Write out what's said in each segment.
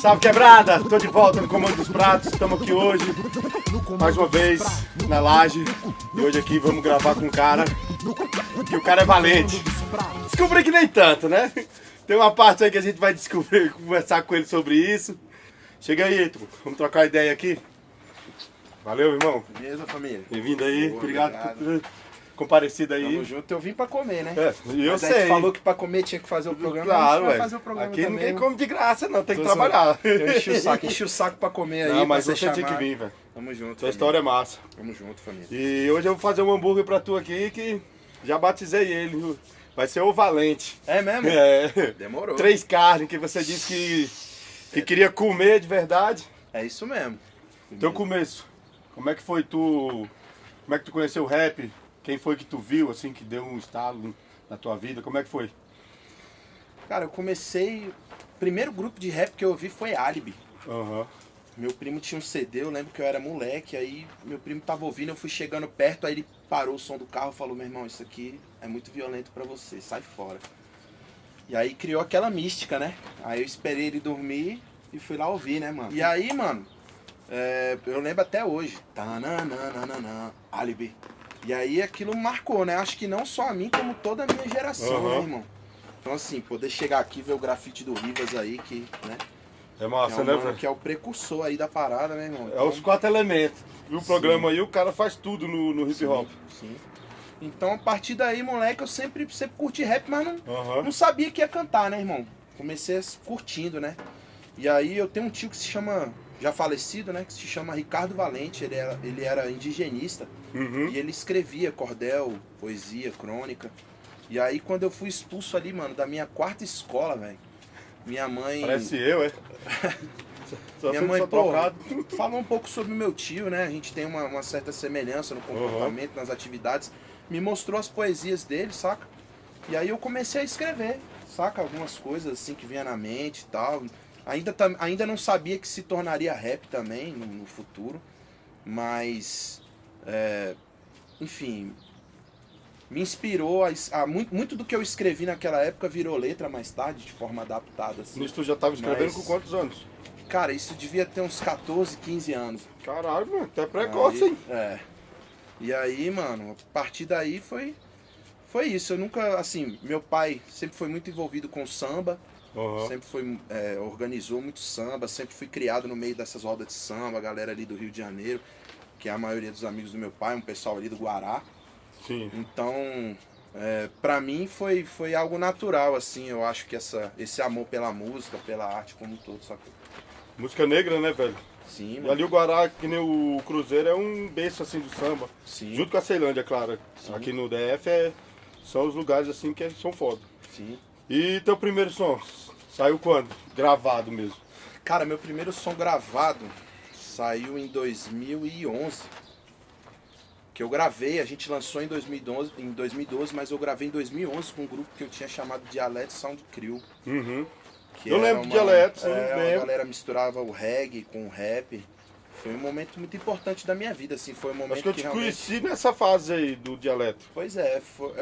Salve quebrada, tô de volta no Comando dos Pratos, estamos aqui hoje, mais uma vez, na laje. E hoje aqui vamos gravar com um cara, que o cara é valente. Descobri que nem tanto, né? Tem uma parte aí que a gente vai descobrir, conversar com ele sobre isso. Chega aí, Heitor, vamos trocar ideia aqui. Valeu, irmão. Beleza, família? Bem-vindo aí, Boa, obrigado por ter comparecido aí. Tamo junto, eu vim pra comer, né? Eu Mas sei. Aí falou que pra comer tinha que fazer o programa, Claro, a gente vai velho. fazer o programa Aqui também. ninguém come de graça, não, tem que Tô trabalhar. Eu enchi o saco pra comer aí. Não, mas pra você tinha que chamar. vir, velho. Tamo junto, Sua família. história é massa. Tamo junto, família. E hoje eu vou fazer um hambúrguer pra tu aqui que já batizei ele. Vai ser o Valente. É mesmo? É. Demorou. 3 carnes que você disse que queria comer de verdade. É isso mesmo. Teu começo, como é que foi tu. Como é que tu conheceu o rap? Quem foi que tu viu, assim, que deu um estalo na tua vida? Como é que foi? Cara, eu comecei... O primeiro grupo de rap que eu ouvi foi Alibi. Aham. Meu primo tinha um CD, eu lembro que eu era moleque, aí meu primo tava ouvindo, eu fui chegando perto, aí ele parou o som do carro e falou, meu irmão, isso aqui é muito violento pra você, sai fora. E aí criou aquela mística, né? Aí eu esperei ele dormir e fui lá ouvir, né, mano? E aí, mano, eu lembro até hoje, tananana, Alibi. E aí aquilo marcou, né? Acho que não só a mim, como toda a minha geração, né, irmão? Então assim, poder chegar aqui e ver o grafite do Rivas aí, que, né? É massa, Que é, né, mano, velho? que é o precursor aí da parada, né, irmão? É os 4 elementos. E o programa aí, o cara faz tudo no hip hop. Sim. Então, a partir daí, moleque, eu sempre curti rap, mas Aham. não sabia que ia cantar, né, irmão? Comecei curtindo, né? E aí eu tenho um tio que se chama, já falecido, né? Que se chama Ricardo Valente, ele era indigenista. Uhum. E ele escrevia cordel, poesia, crônica. E aí, quando eu fui expulso ali, mano, da minha 4ª escola, velho, minha mãe... Parece eu, é? Só Minha fui mãe, só pô, trocado. falou um pouco sobre o meu tio, né? A gente tem uma certa semelhança no comportamento, nas atividades. Me mostrou as poesias dele, saca? E aí eu comecei a escrever, saca? Algumas coisas assim que vinha na mente e tal. Ainda não sabia que se tornaria rap também no futuro. Mas, enfim, me inspirou muito do que eu escrevi naquela época virou letra mais tarde, de forma adaptada. Assim. Nisso tu já tava escrevendo Mas- com quantos anos? Cara, isso devia ter uns 14, 15 anos. Caralho, mano, até precoce, Aí, hein? E aí, mano, a partir daí foi isso. Eu nunca, assim, meu pai sempre foi muito envolvido com samba, Aham. sempre foi, organizou muito samba, sempre fui criado no meio dessas rodas de samba, a galera ali do Rio de Janeiro, que é a maioria dos amigos do meu pai, um pessoal ali do Guará. Sim. Então, pra mim foi algo natural, assim, eu acho que esse amor pela música, pela arte como um todo, sacou? Música negra, né, velho? Sim, E mano. ali o Guará, que nem o Cruzeiro, é um berço, assim, do samba. Sim, Junto com a Ceilândia, claro. Sim. Aqui no DF são os lugares, assim, que são foda. sim. E teu primeiro som? Saiu quando? Gravado mesmo. Cara, meu primeiro som gravado saiu em 2011. Que eu gravei, a gente lançou em 2012, mas eu gravei em 2011 com um grupo que eu tinha chamado Dialeto Sound Crew. Uhum. Que Eu era lembro de Dialeto, eu a lembro. galera misturava o reggae com o rap. Foi um momento muito importante da minha vida, assim, foi um momento Acho que eu te realmente... conheci nessa fase aí do dialeto. Pois é,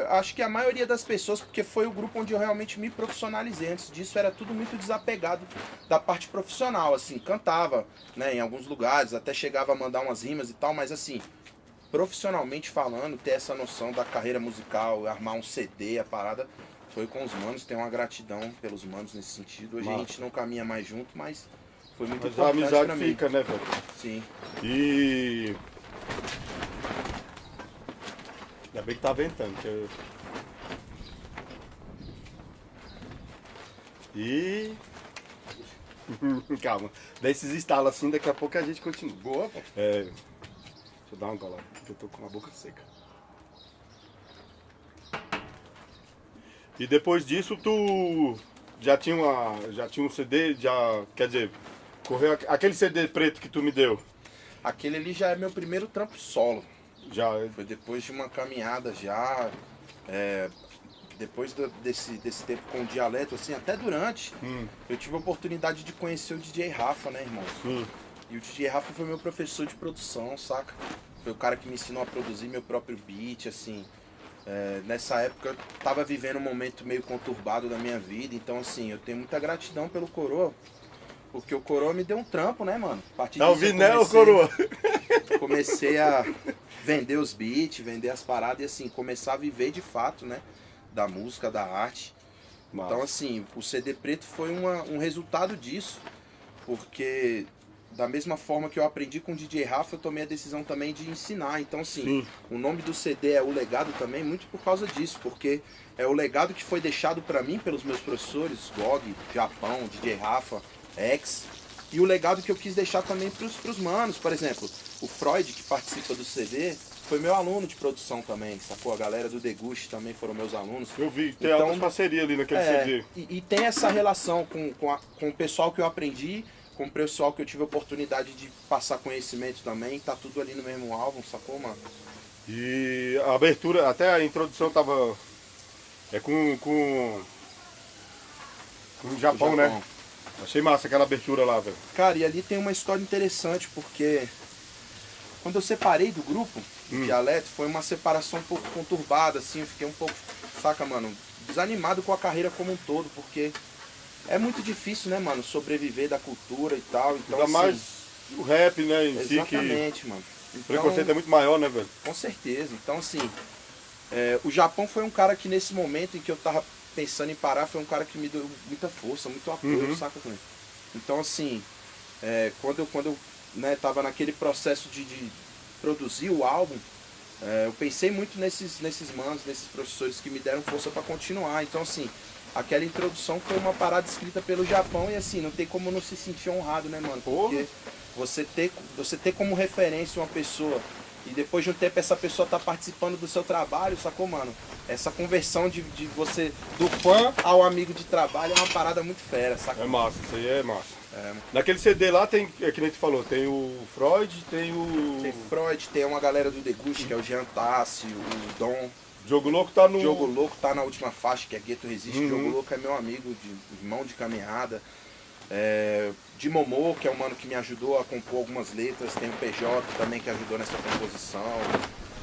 acho que a maioria das pessoas, porque foi o grupo onde eu realmente me profissionalizei. Antes disso era tudo muito desapegado da parte profissional, assim, cantava, né, em alguns lugares, até chegava a mandar umas rimas e tal, mas assim, profissionalmente falando, ter essa noção da carreira musical, armar um CD, a parada, foi com os manos, tenho uma gratidão pelos manos nesse sentido. Hoje a Massa. gente não caminha mais junto, mas foi muito Mas a importante amizade pra mim. fica, né, velho? Sim. E... Ainda bem que tá ventando. E... Calma. Dá esses estalos assim, daqui a pouco a gente continua. Boa, pô. Deixa eu dar uma golada, porque eu tô com a boca seca. E depois disso tu já tinha um CD, quer dizer, correu aquele CD preto que tu me deu. Aquele ali já é meu primeiro trampo solo. Já, Foi depois de uma caminhada já, depois desse tempo com o dialeto, assim, até durante, eu tive a oportunidade de conhecer o DJ Rafa, né, irmão? E o DJ Rafa foi meu professor de produção, saca? Foi o cara que me ensinou a produzir meu próprio beat, assim. Nessa época eu tava vivendo um momento meio conturbado da minha vida, então assim, eu tenho muita gratidão pelo coroa, Porque o Coroa me deu um trampo, né, mano? A partir Tá disso, ouvindo, eu né, ô Coroa? comecei a vender os beats, vender as paradas e assim, começar a viver de fato, né? Da música, da arte. Massa. Então assim, o CD Preto foi um resultado disso. Porque da mesma forma que eu aprendi com o DJ Rafa, eu tomei a decisão também de ensinar. Então assim, Sim. o nome do CD é O Legado também, muito por causa disso. Porque é o legado que foi deixado pra mim pelos meus professores, Gog, Japão, DJ Rafa, X. E o legado que eu quis deixar também pros manos. Por exemplo, o Freud, que participa do CD, foi meu aluno de produção também, sacou? A galera do Deguste também foram meus alunos. Eu vi, tem Então, altas parcerias ali naquele CD. E tem essa relação com o pessoal que eu aprendi, com o pessoal que eu tive a oportunidade de passar conhecimento também, tá tudo ali no mesmo álbum, sacou, mano? E a abertura, até a introdução tava com o Japão, né? Achei massa aquela abertura lá, velho. Cara, e ali tem uma história interessante, porque quando eu separei do grupo, do Dialeto, foi uma separação um pouco conturbada, assim, eu fiquei um pouco, saca, mano, desanimado com a carreira como um todo, porque é muito difícil, né, mano, sobreviver da cultura e tal, então Ainda assim, mais o rap, né, em si, que exatamente, mano. o Então, preconceito é muito maior, né, velho? com certeza, então assim, o Japão foi um cara que nesse momento em que eu tava pensando em parar, foi um cara que me deu muita força, muito apoio, saca, cara? Então assim, quando eu né, tava naquele processo de produzir o álbum, eu pensei muito nesses manos, nesses professores que me deram força para continuar. Então assim, aquela introdução foi uma parada escrita pelo Japão e assim, não tem como não se sentir honrado, né, mano? Porque você ter como referência uma pessoa e depois de um tempo essa pessoa tá participando do seu trabalho, sacou, mano? Essa conversão de você, do fã ao amigo de trabalho é uma parada muito fera, sacou? É massa, isso aí é massa. Naquele CD lá tem, que nem tu falou, tem o Freud, tem o... Tem Freud, tem uma galera do Deguste, que é o Jean Tassi, o Dom. Diogo Louco tá no... Diogo Louco tá na última faixa, que é Gueto Resiste. Diogo Louco é meu amigo, irmão de caminhada. De Momô, que é um mano que me ajudou a compor algumas letras. Tem o PJ também, que ajudou nessa composição.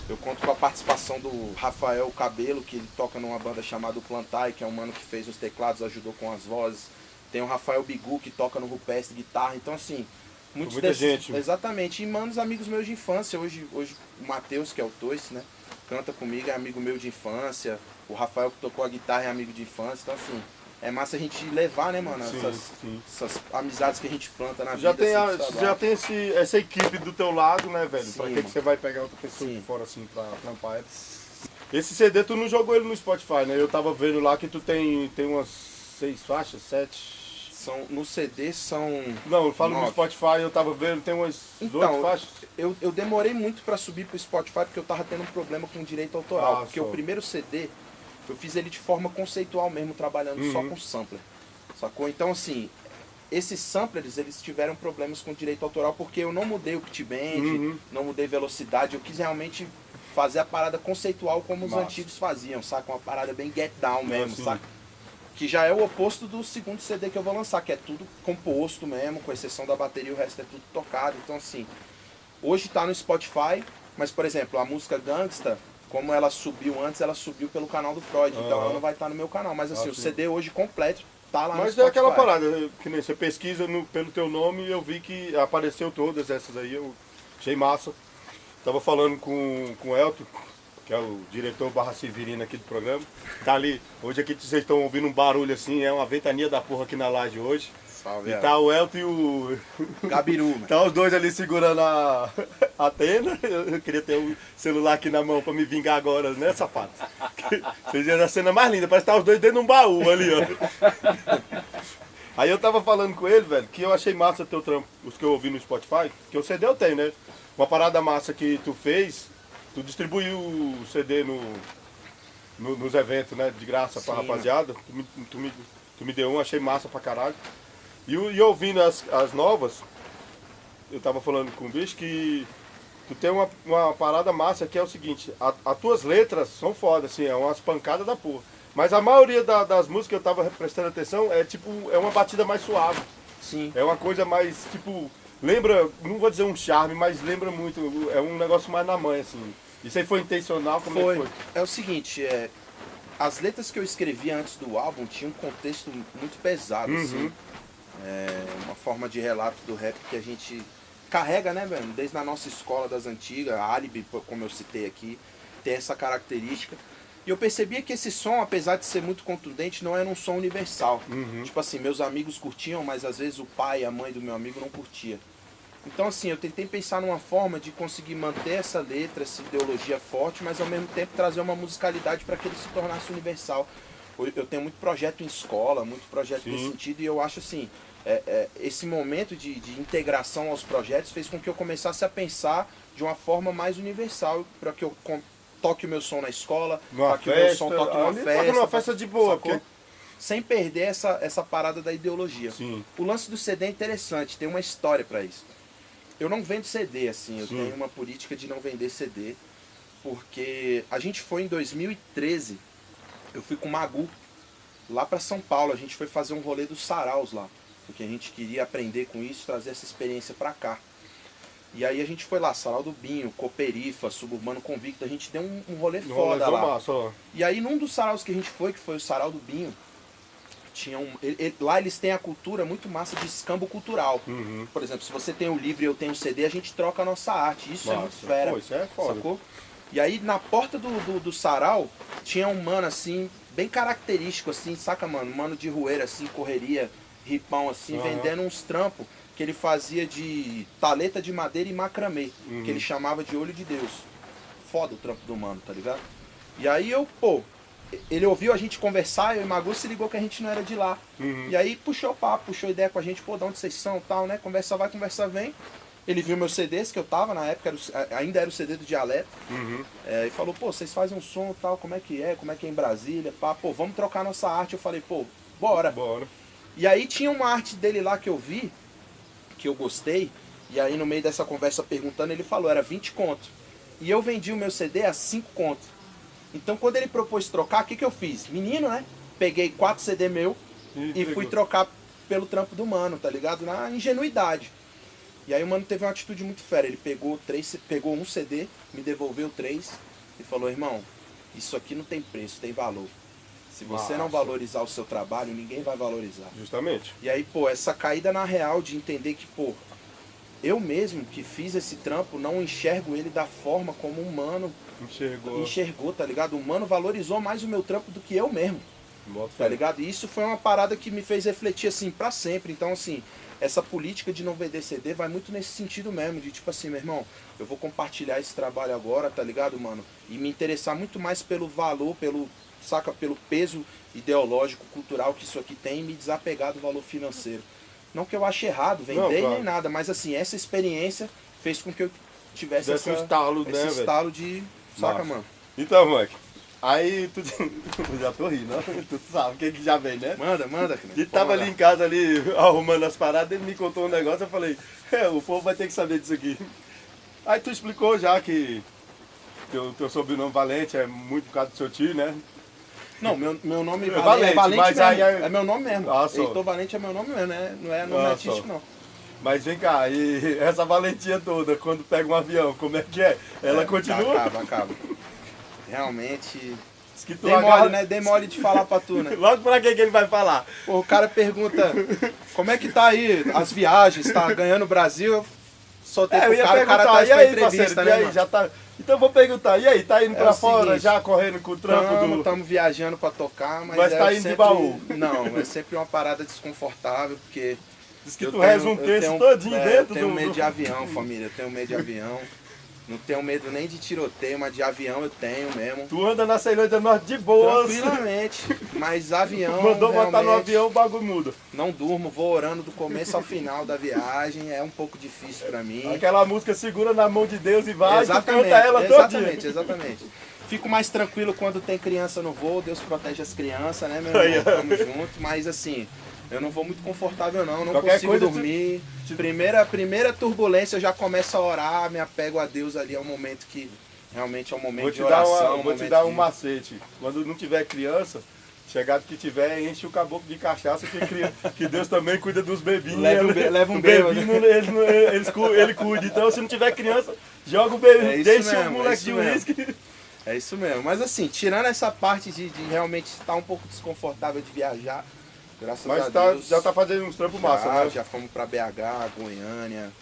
Eu conto com a participação do Rafael Cabelo, que ele toca numa banda chamada Plantai, que é um mano que fez os teclados, ajudou com as vozes. Tem o Rafael Bigu, que toca no Rupestre, guitarra. Então, assim, muita gente. Exatamente. E manos, amigos meus de infância. Hoje o Matheus, que é o Toice, né? Canta comigo, é amigo meu de infância. O Rafael, que tocou a guitarra, é amigo de infância. Então, assim, é massa a gente levar, né, mano? Essas amizades que a gente planta na já vida. tem, assim, já tem essa equipe do teu lado, né, velho? Sim, pra que mano. você vai pegar outra pessoa de fora, assim, pra trampar ele? Esse CD, tu não jogou ele no Spotify, né? Eu tava vendo lá que tu tem umas 6 faixas, 7... No CD são... Não, eu falo 9. no Spotify, eu tava vendo, tem umas 8 faixas. Eu demorei muito pra subir pro Spotify porque eu tava tendo um problema com direito autoral. Porque só. o primeiro CD, eu fiz ele de forma conceitual mesmo, trabalhando só com sampler. Sacou? Então, assim, esses samplers, eles tiveram problemas com direito autoral porque eu não mudei o pitband, não mudei velocidade. Eu quis realmente fazer a parada conceitual como os antigos faziam, saca? Uma parada bem get down mesmo, saca? Que já é o oposto do segundo CD que eu vou lançar, que é tudo composto mesmo, com exceção da bateria, o resto é tudo tocado. Então assim, hoje tá no Spotify, mas por exemplo, a música Gangsta, como ela subiu antes, ela subiu pelo canal do Freud, então ela não vai estar no meu canal. Mas assim, o CD hoje completo tá lá no Spotify. Mas é aquela parada, que nem você pesquisa pelo teu nome e eu vi que apareceu todas essas aí, eu achei massa. Tava falando com o Elton, que é o diretor barra Severino aqui do programa. Tá ali, hoje aqui vocês estão ouvindo um barulho assim, é uma ventania da porra aqui na laje hoje. Salve, e tá o Elton e o Gabiru. Tá os dois ali segurando a tenda. Eu queria ter o celular aqui na mão pra me vingar agora, né, safado? Vocês viram a cena mais linda, parece que tá os dois dentro de um baú ali, ó. Aí eu tava falando com ele, velho, que eu achei massa teu trampo, os que eu ouvi no Spotify, que o CD eu tenho, né? Uma parada massa que tu fez, tu distribuiu o CD nos eventos, né? De graça pra rapaziada. Tu me deu um, achei massa pra caralho. E ouvindo as novas, eu tava falando com o bicho que tu tem uma parada massa que é o seguinte, as tuas letras são foda, assim, é umas pancadas da porra. Mas a maioria das músicas que eu tava prestando atenção é tipo, é uma batida mais suave. Sim. É uma coisa mais, tipo, lembra, não vou dizer um charme, mas lembra muito, é um negócio mais na manha, assim. Isso aí foi intencional? Como é que foi? É o seguinte, as letras que eu escrevi antes do álbum tinham um contexto muito pesado, assim. É uma forma de relato do rap que a gente carrega, né, velho? Desde a nossa escola das antigas, a Alibi, como eu citei aqui, tem essa característica. E eu percebia que esse som, apesar de ser muito contundente, não era um som universal. Tipo assim, meus amigos curtiam, mas às vezes o pai e a mãe do meu amigo não curtia. Então assim, eu tentei pensar numa forma de conseguir manter essa letra, essa ideologia forte, mas ao mesmo tempo trazer uma musicalidade para que ele se tornasse universal. Eu tenho muito projeto em escola, muito projeto nesse sentido, e eu acho assim, esse momento de integração aos projetos fez com que eu começasse a pensar de uma forma mais universal, para que eu toque o meu som na escola, para que o meu som toque numa festa de boa, sacou? porque... Sem perder essa parada da ideologia. Sim. O lance do CD é interessante, tem uma história para isso. Eu não vendo CD, assim, eu Sim. tenho uma política de não vender CD, porque a gente foi em 2013, eu fui com o Magu, lá para São Paulo, a gente foi fazer um rolê dos saraus lá, porque a gente queria aprender com isso, trazer essa experiência para cá. E aí a gente foi lá, Sarau do Binho, Coperifa, Suburbano Convicto, a gente deu um rolê foda lá. Massa, ó. E aí num dos saraus que a gente foi, que foi o Sarau do Binho, tinha lá eles têm a cultura muito massa de escambo cultural. Por exemplo, se você tem o livro e eu tenho o CD, a gente troca a nossa arte. Isso é muito fera. Pô, isso é foda. Sacou? E aí na porta do sarau tinha um mano assim, bem característico assim, saca, mano? Um mano de rueira assim, correria, ripão assim, vendendo uns trampos que ele fazia de taleta de madeira e macramê, que ele chamava de olho de Deus. Foda o trampo do mano, tá ligado? E aí ele ouviu a gente conversar, eu e o Magu se ligou que a gente não era de lá. E aí puxou papo, puxou ideia com a gente, pô, de onde vocês são, tal, né? Conversa vai, conversa vem. Ele viu meus CDs que eu tava, na época ainda era o CD do Dialeto. E falou, pô, vocês fazem um som tal, como é que é em Brasília, pá, pô, vamos trocar nossa arte. Eu falei, pô, bora. E aí tinha uma arte dele lá que eu vi, que eu gostei, e aí no meio dessa conversa perguntando, ele falou, era 20 conto. E eu vendi o meu CD a 5 conto. Então quando ele propôs trocar, o que eu fiz? Menino, né? Peguei 4 CD meu e fui trocar pelo trampo do mano, tá ligado? Na ingenuidade. E aí o mano teve uma atitude muito fera. Ele pegou um CD, me devolveu 3 e falou, irmão, isso aqui não tem preço, tem valor. Se você não valorizar o seu trabalho, ninguém vai valorizar. Justamente. E aí, pô, essa caída na real de entender que, pô, eu mesmo que fiz esse trampo, não enxergo ele da forma como um mano enxergou, tá ligado? O mano valorizou mais o meu trampo do que eu mesmo, tá ligado? E isso foi uma parada que me fez refletir, assim, pra sempre. Então, assim, essa política de não vender CD vai muito nesse sentido mesmo, de tipo assim, meu irmão, eu vou compartilhar esse trabalho agora, tá ligado, mano? E me interessar muito mais pelo valor, pelo peso ideológico, cultural que isso aqui tem e me desapegar do valor financeiro. Não que eu ache errado vender nem nada, mas assim, essa experiência fez com que eu tivesse esse estalo, né, estalo de... Saca, mano? Então, Mike, aí tu... já tô rindo, né? Tu sabe o que já vem, né? Manda, cara. Ele tava ali em casa, ali, arrumando as paradas, ele me contou um negócio, eu falei, o povo vai ter que saber disso aqui. Aí tu explicou já que teu sobrenome Valente é muito por causa do seu tio, né? Não, meu nome Valente, é Valente mas mesmo. aí É meu nome mesmo. Só. Heitor Valente é meu nome mesmo, né? Não é nome artístico, não. Mas vem cá, e essa valentia toda, quando pega um avião, como é que é? Ela continua? Acaba. Realmente... Que tu demole, né? Demole de falar pra tu, né? Logo pra que ele vai falar? Pô, o cara pergunta, como é que tá aí as viagens? Tá ganhando o Brasil? Eu soltei pro cara, o cara tá e aí, entrevista, parceiro, né, e aí, mano? já tá... Então eu vou perguntar, e aí, tá indo pra fora, seguinte, já correndo com o trampo Estamos viajando pra tocar, mas tá indo sempre... de baú? Não, é sempre uma parada desconfortável, porque... Diz que tu reza um texto todinho dentro Eu tenho medo de avião, família, eu tenho medo de avião. Não tenho medo nem de tiroteio, mas de avião eu tenho mesmo. Tu anda na Ceilândia do Norte de boas. Tranquilamente, mas avião Mandou botar no realmente, avião, o bagulho muda. Não durmo, vou orando do começo ao final da viagem, é um pouco difícil pra mim. Aquela música segura na mão de Deus e vai, tu Exatamente, canta ela todinha. exatamente. Fico mais tranquilo quando tem criança no voo, Deus protege as crianças, né, meu irmão? Tamo junto, mas assim, eu não vou muito confortável não Qualquer consigo coisa dormir. Primeira turbulência eu já começo a orar, me apego a Deus ali, é um momento que realmente é um momento de oração. Vou te dar um macete. Quando não tiver criança, chegado que tiver, enche o caboclo de cachaça, que Deus também cuida dos bebinhos. Leva um bebê. Ele cuida. Então, se não tiver criança, joga o bebê, deixa o moleque de uísque. É isso mesmo. Mas assim, tirando essa parte de realmente estar um pouco desconfortável de viajar, Graças Mas a Deus. já tá fazendo uns trampos massa, né? Já fomos pra BH, Goiânia,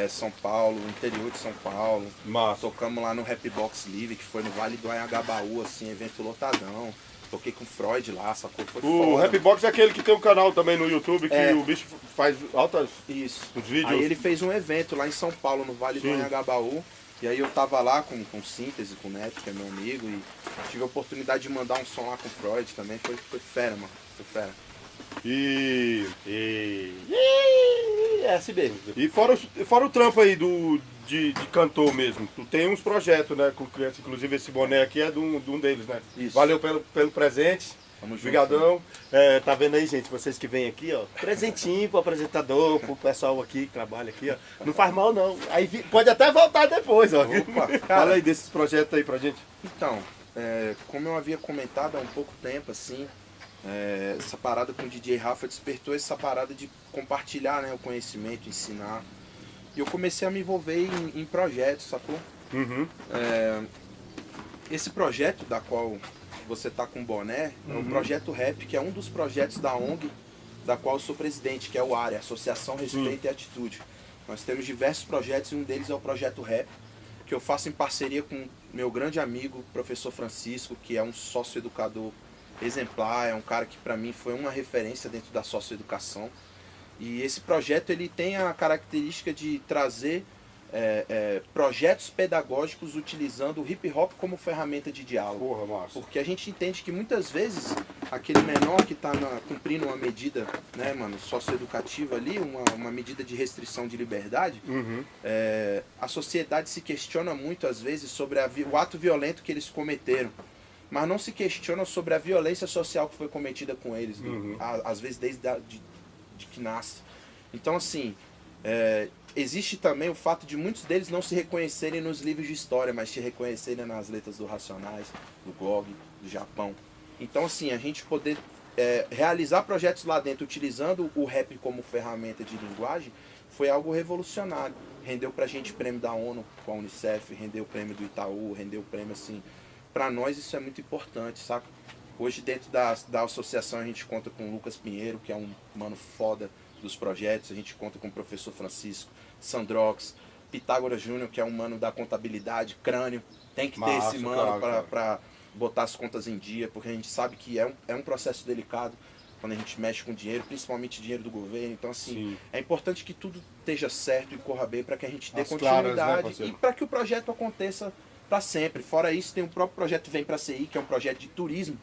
São Paulo, interior de São Paulo. Massa. Tocamos lá no Rap Box Live, que foi no Vale do Anhangabaú, assim, evento lotadão. Toquei com o Freud lá, sacou? Foi O foda. Rapbox é aquele que tem um canal também no YouTube, que o bicho faz altas Isso. os vídeos. Aí ele fez um evento lá em São Paulo, no Vale do Sim. Anhangabaú. E aí eu tava lá com Síntese, com o Neto, que é meu amigo, e tive a oportunidade de mandar um som lá com o Freud também. Foi fera, mano. Foi fera. É assim mesmo. E fora o trampo aí de cantor mesmo, tu tem uns projetos, né, com criança, inclusive esse boné aqui é de um deles, né? Isso. Valeu pelo presente. Tamo junto. Obrigadão. Tá vendo aí, gente, vocês que vêm aqui, ó, presentinho pro apresentador, pro pessoal aqui que trabalha aqui, ó. Não faz mal não. Aí pode até voltar depois, ó. Opa, cara. Fala aí desses projetos aí pra gente. Então, como eu havia comentado há um pouco tempo, assim, essa parada com o DJ Rafa despertou essa parada de compartilhar, né, o conhecimento, ensinar. E eu comecei a me envolver em projetos, sacou? Uhum. Esse projeto da qual você tá com boné é o Projeto Rap, que é um dos projetos da ONG, da qual eu sou presidente, que é o ARE, Associação Respeito e Atitude. Nós temos diversos projetos e um deles é o Projeto Rap, que eu faço em parceria com meu grande amigo, professor Francisco, que é um sócio-educador exemplar, é um cara que para mim foi uma referência dentro da socioeducação. E esse projeto ele tem a característica de trazer projetos pedagógicos utilizando o hip hop como ferramenta de diálogo. Porra, massa. Porque a gente entende que muitas vezes aquele menor que está cumprindo uma medida, né, mano, socioeducativa ali, uma medida de restrição de liberdade, a sociedade se questiona muito às vezes sobre o ato violento que eles cometeram, mas não se questiona sobre a violência social que foi cometida com eles, às vezes desde de que nasce. Então assim, existe também o fato de muitos deles não se reconhecerem nos livros de história, mas se reconhecerem nas letras do Racionais, do GOG, do Japão. Então assim, a gente poder realizar projetos lá dentro utilizando o rap como ferramenta de linguagem foi algo revolucionário. Rendeu pra gente prêmio da ONU com a Unicef, rendeu o prêmio do Itaú, rendeu o prêmio assim. Pra nós isso é muito importante, saca? Hoje dentro da associação a gente conta com o Lucas Pinheiro, que é um mano foda dos projetos, a gente conta com o professor Francisco, Sandrox, Pitágoras Júnior, que é um mano da contabilidade, crânio, tem que ter esse mano para botar as contas em dia, porque a gente sabe que é um processo delicado quando a gente mexe com dinheiro, principalmente dinheiro do governo. Então assim, é importante que tudo esteja certo e corra bem para que a gente dê continuidade, né, e para que o projeto aconteça para sempre. Fora isso, tem o próprio projeto Vem Pra CI, que é um projeto de turismo,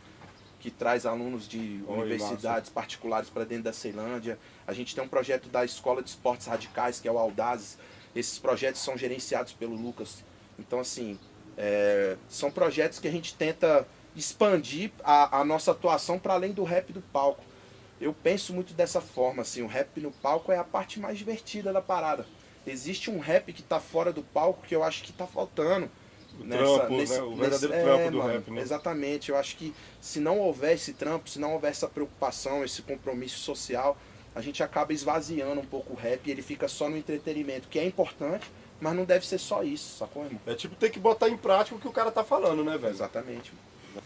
que traz alunos de universidades particulares para dentro da Ceilândia. A gente tem um projeto da Escola de Esportes Radicais, que é o Audazes. Esses projetos são gerenciados pelo Lucas. Então, assim, são projetos que a gente tenta expandir a nossa atuação para além do rap do palco. Eu penso muito dessa forma, assim, o rap no palco é a parte mais divertida da parada. Existe um rap que está fora do palco que eu acho que está faltando. O verdadeiro trampo do rap, né? Exatamente, eu acho que se não houver esse trampo, se não houver essa preocupação, esse compromisso social, a gente acaba esvaziando um pouco o rap e ele fica só no entretenimento, que é importante, mas não deve ser só isso, sacou, irmão? É tipo, tem que botar em prática o que o cara tá falando, né, velho? Exatamente.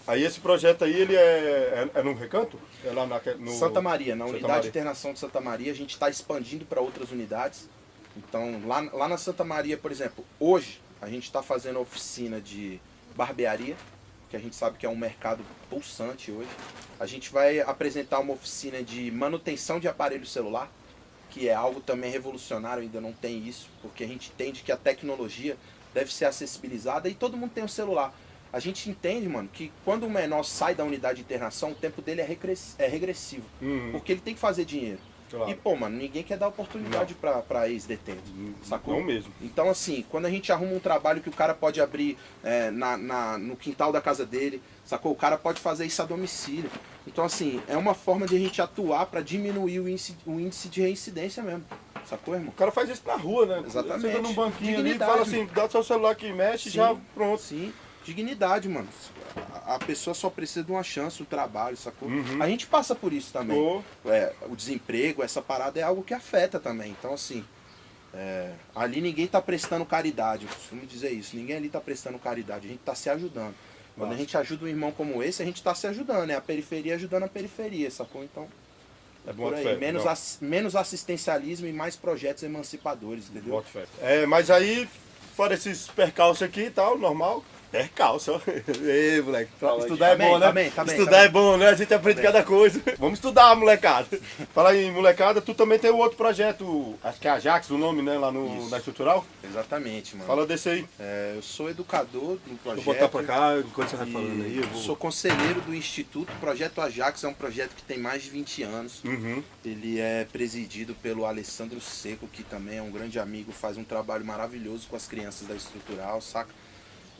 Aí esse projeto aí, ele é num recanto? É lá no Santa Maria, na Santa unidade Maria. de internação de Santa Maria, a gente está expandindo para outras unidades. Então, lá na Santa Maria, por exemplo, hoje a gente está fazendo oficina de barbearia, que a gente sabe que é um mercado pulsante hoje. A gente vai apresentar uma oficina de manutenção de aparelho celular, que é algo também revolucionário, ainda não tem isso, porque a gente entende que a tecnologia deve ser acessibilizada e todo mundo tem um celular. A gente entende, mano, que quando o menor sai da unidade de internação, o tempo dele é regressivo, porque ele tem que fazer dinheiro. Claro. E, pô, mano, ninguém quer dar oportunidade pra ex-detento, sacou? Não mesmo. Então, assim, quando a gente arruma um trabalho que o cara pode abrir no quintal da casa dele, sacou? O cara pode fazer isso a domicílio. Então, assim, é uma forma de a gente atuar pra diminuir o índice de reincidência mesmo, sacou, irmão? O cara faz isso na rua, né? Exatamente. Você tá num banquinho ali e Dignidade. fala assim, dá seu celular que mexe e já pronto. Sim, dignidade, mano. A pessoa só precisa de uma chance, um trabalho, sacou? A gente passa por isso também. O desemprego, essa parada é algo que afeta também. Então, assim, ali ninguém tá prestando caridade, eu costumo dizer isso. Ninguém ali tá prestando caridade, a gente tá se ajudando. Quando a gente ajuda um irmão como esse, a gente tá se ajudando, é a periferia ajudando a periferia, sacou? Então, É bom Por aí, fé, menos assistencialismo e mais projetos emancipadores, entendeu? Boto fé. Mas aí, fora esses percalços aqui e tal, normal. Percalço, ó. Ei, moleque. Estudar é bom, né? Estudar é bom, né? A gente aprende cada coisa. Vamos estudar, molecada. Fala aí, molecada, tu também tem o outro projeto, acho que é Ajax, o nome, né? Lá na Estrutural. Exatamente, mano. Fala desse aí. Eu sou educador do projeto. Vou botar pra cá, enquanto você vai falando aí. Sou conselheiro do Instituto. O Projeto Ajax é um projeto que tem mais de 20 anos. Uhum. Ele é presidido pelo Alessandro Seco, que também é um grande amigo, faz um trabalho maravilhoso com as crianças da Estrutural, saca?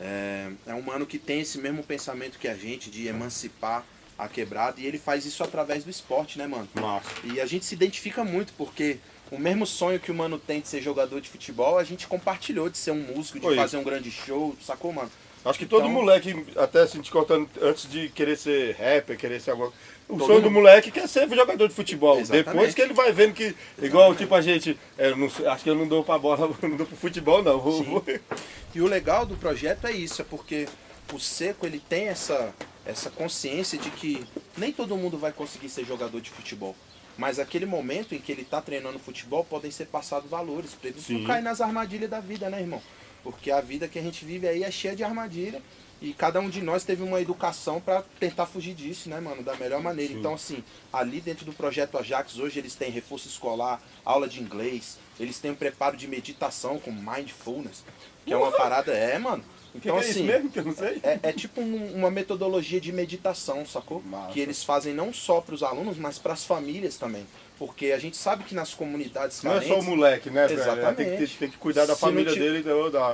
É um mano que tem esse mesmo pensamento que a gente, de emancipar a quebrada, e ele faz isso através do esporte, né, mano? Nossa. E a gente se identifica muito, porque o mesmo sonho que o mano tem de ser jogador de futebol, a gente compartilhou de ser um músico, de fazer um grande show, sacou, mano? Acho que todo moleque, até assim, te contando, antes de querer ser rapper, querer ser alguma... O sonho do moleque quer ser jogador de futebol. Exatamente. Depois que ele vai vendo que, igual tipo a gente, acho que eu não dou pra bola, não dou pro futebol, não. E o legal do projeto é isso, é porque o Seco, ele tem essa consciência de que nem todo mundo vai conseguir ser jogador de futebol. Mas aquele momento em que ele tá treinando futebol, podem ser passados valores, pra ele não cair nas armadilhas da vida, né, irmão? Porque a vida que a gente vive aí é cheia de armadilha. E cada um de nós teve uma educação para tentar fugir disso, né, mano? Da melhor maneira. Sim. Então, assim, ali dentro do Projeto Ajax, hoje eles têm reforço escolar, aula de inglês, eles têm um preparo de meditação com mindfulness, que é uma parada... mano. Então, que assim, é isso mesmo que eu não sei? É tipo uma metodologia de meditação, sacou? Massa. Que eles fazem não só para os alunos, mas para as famílias também. Porque a gente sabe que nas comunidades carentes... Não é só o moleque, né? Exatamente. Tem que cuidar da família dele.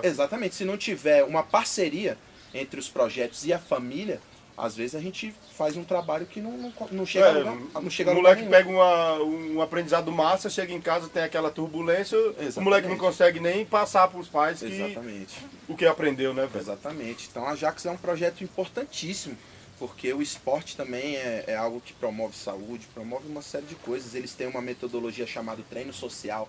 Exatamente. Se não tiver uma parceria entre os projetos e a família, às vezes a gente faz um trabalho que não chega a lugar. O moleque pega um aprendizado massa, chega em casa, tem aquela turbulência, o moleque não consegue nem passar para os pais o que aprendeu, né, velho? Exatamente. Então a Ajax é um projeto importantíssimo, porque o esporte também é algo que promove saúde, promove uma série de coisas. Eles têm uma metodologia chamada treino social.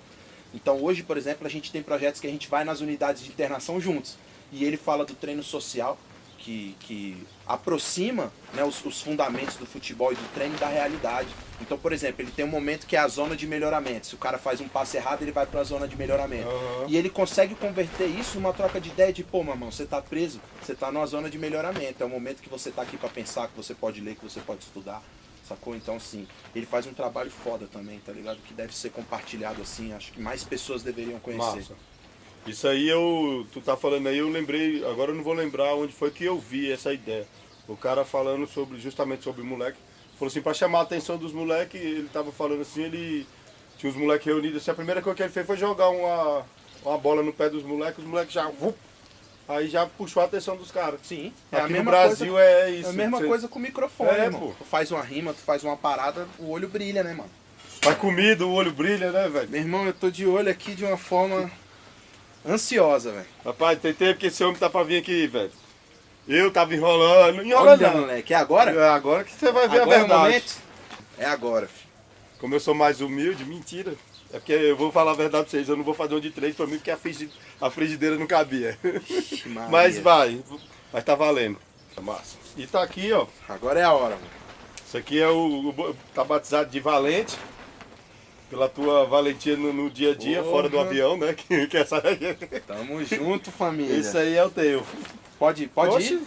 Então hoje, por exemplo, a gente tem projetos que a gente vai nas unidades de internação juntos. E ele fala do treino social, que aproxima, né, os fundamentos do futebol e do treino da realidade. Então, por exemplo, ele tem um momento que é a zona de melhoramento. Se o cara faz um passe errado, ele vai para a zona de melhoramento. Uhum. E ele consegue converter isso numa troca de ideia de, pô, mamão, você tá preso, você tá numa zona de melhoramento. É o momento que você tá aqui para pensar, que você pode ler, que você pode estudar. Sacou? Então, assim, ele faz um trabalho foda também, tá ligado? Que deve ser compartilhado, assim. Acho que mais pessoas deveriam conhecer. Massa. Isso aí tu tá falando aí, eu lembrei, agora eu não vou lembrar onde foi que eu vi essa ideia. O cara falando justamente sobre o moleque, falou assim, pra chamar a atenção dos moleques, ele tava falando assim, ele tinha os moleques reunidos assim, a primeira coisa que ele fez foi jogar uma bola no pé dos moleques, os moleques já, aí já puxou a atenção dos caras. Sim. Aqui no Brasil é isso. É a mesma coisa com o microfone, irmão. Tu faz uma rima, tu faz uma parada, o olho brilha, né, mano? Faz comida, o olho brilha, né, velho? Meu irmão, eu tô de olho aqui de uma forma... ansiosa, velho. Rapaz, tem tempo que esse homem tá pra vir aqui, velho. Eu tava enrolando. Olha, moleque, é agora? É agora que você vai ver a verdade. É o momento? É agora, filho. Como eu sou mais humilde, mentira. É porque eu vou falar a verdade pra vocês, eu não vou fazer um de 3 pra mim, porque a frigideira não cabia. Mas mas tá valendo. Tá massa. E tá aqui, ó. Agora é a hora, mano. Isso aqui é tá batizado de Valente. Pela tua valentia no dia a dia, fora do avião, né? Que essa aí. Tamo junto, família. Isso aí é o teu. Pode ir?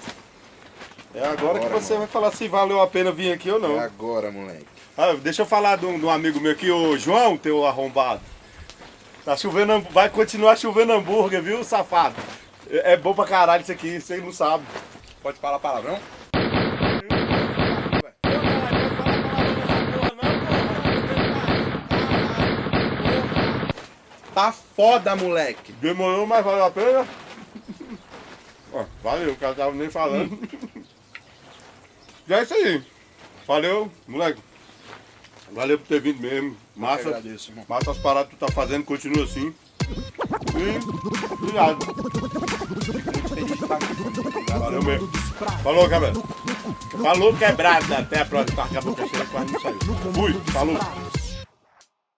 É agora que você vai falar se valeu a pena vir aqui ou não. É agora, moleque. Deixa eu falar de um amigo meu aqui, o João, teu arrombado. Tá chovendo, vai continuar chovendo hambúrguer, viu, safado? É bom pra caralho isso aqui, você não sabe. Pode falar palavrão? Tá foda, moleque. Demorou, mas valeu a pena? Ó, valeu, o cara tava nem falando. E é isso aí. Valeu, moleque. Valeu por ter vindo mesmo. Massa. Eu agradeço, irmão. Massa as paradas que tu tá fazendo, continua assim. E obrigado. Muito feliz de estar aqui. Valeu mesmo. Falou, cabelo. Falou, quebrada. Até a próxima. Acabou que a cheira quase não saiu. Fui, falou.